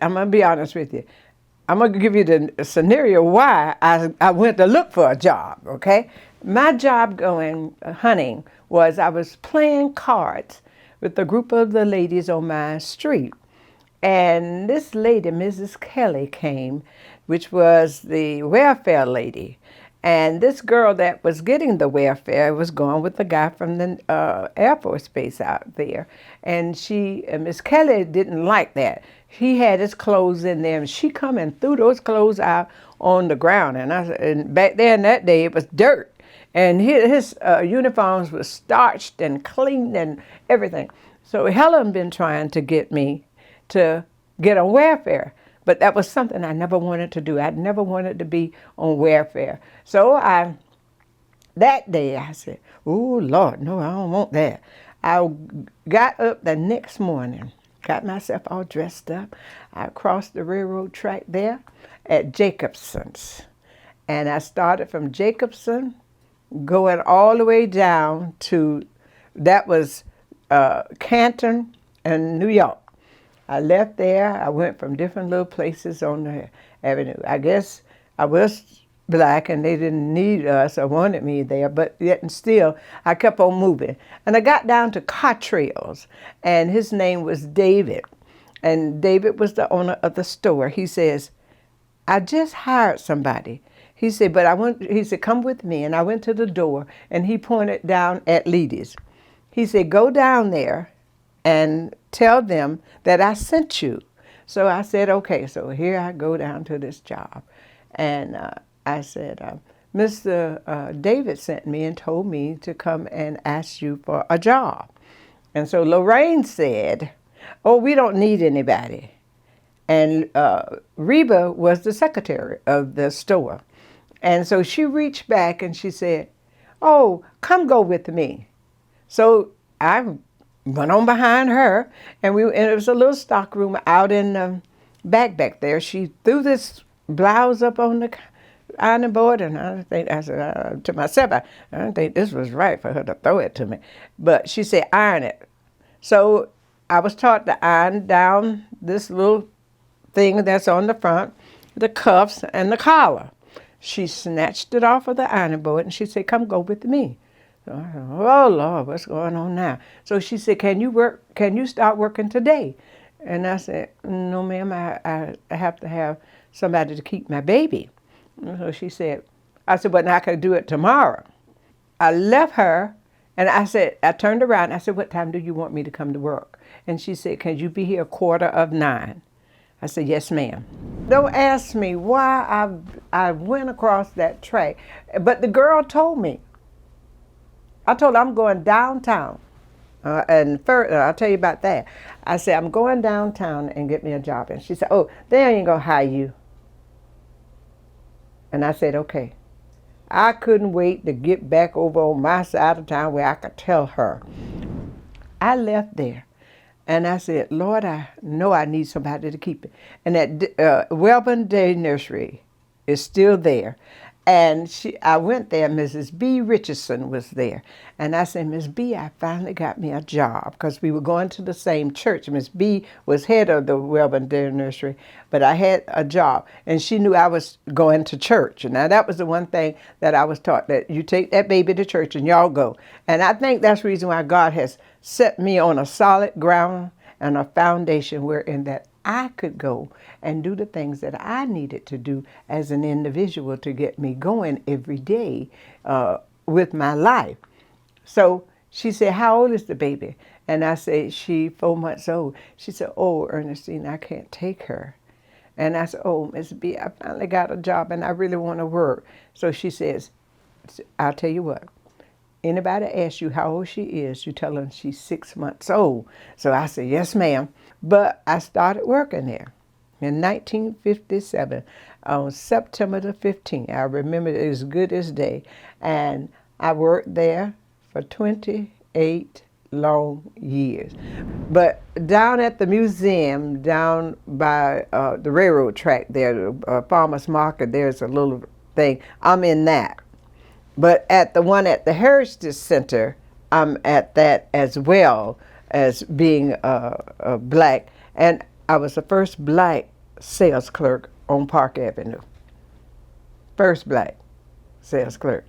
I'm going to be honest with you. I'm going to give you the scenario why I went to look for a job, okay? My job going hunting was I was playing cards with a group of the ladies on my street. And this lady, Mrs. Kelly, came, which was the welfare lady. And this girl that was getting the welfare was going with the guy from the Air Force Base out there. And Miss Kelly didn't like that. He had his clothes in there, and she come and threw those clothes out on the ground. And back there in that day, it was dirt. And his uniforms were starched and cleaned and everything. So Helen been trying to get me to get on welfare. But that was something I never wanted to do. I never wanted to be on welfare. So that day I said, oh, Lord, no, I don't want that. I got up the next morning, got myself all dressed up. I crossed the railroad track there at Jacobson's. And I started from Jacobson, going all the way down to, that was Canton and New York. I left there. I went from different little places on the avenue. I guess I was black and they didn't need us or wanted me there, but yet and still I kept on moving. And I got down to Cottrell's, and his name was David. And David was the owner of the store. He says, I just hired somebody. He said, he said, come with me. And I went to the door, and he pointed down at Leedy's. He said, go down there and tell them that I sent you. So I said, okay. So here I go down to this job. And I said, Mr. David sent me and told me to come and ask you for a job. And so Lorraine said, oh, we don't need anybody. And Reba was the secretary of the store. And so she reached back and she said, oh, come go with me. So I went on behind her, and it was a little stock room out in the back there. She threw this blouse up on the ironing board, and I said to myself, I don't think this was right for her to throw it to me. But she said, iron it. So I was taught to iron down this little thing that's on the front, the cuffs and the collar. She snatched it off of the ironing board, and she said, come go with me. So I said, oh, Lord, what's going on now? So she said, can you start working today? And I said, no, ma'am, I have to have somebody to keep my baby. And so she said, I said, but I could do it tomorrow. I left her, and I turned around, I said, what time do you want me to come to work? And she said, can you be here 8:45? I said, yes, ma'am. Don't ask me why I went across that track, but the girl told me. I told her I'm going downtown. And further, I'll tell you about that. I said, I'm going downtown and get me a job. And she said, oh, they ain't going to hire you. And I said, okay. I couldn't wait to get back over on my side of town where I could tell her. I left there. And I said, Lord, I know I need somebody to keep it. And that Welborn Day Nursery is still there. And I went there, Mrs. B. Richardson was there. And I said, Miss B, I finally got me a job, because we were going to the same church. Miss B was head of the Welborn Day Nursery, but I had a job. And she knew I was going to church. And now that was the one thing that I was taught, that you take that baby to church and y'all go. And I think that's the reason why God has set me on a solid ground and a foundation wherein that I could go and do the things that I needed to do as an individual to get me going every day with my life. So she said, how old is the baby? And I said, she 4 months old. She said, oh, Ernestine, I can't take her. And I said, oh, Miss B, I finally got a job and I really want to work. So she says, I'll tell you what. Anybody asks you how old she is, you tell them she's 6 months old. So I said, yes, ma'am. But I started working there in 1957 on September the 15th. I remember it as good as day. And I worked there for 28 long years. But down at the museum, down by the railroad track there, the farmer's market, there's a little thing. I'm in that. But at the one at the Heritage Center, I'm at that as well as being black. And I was the first black sales clerk on Park Avenue. First black sales clerk.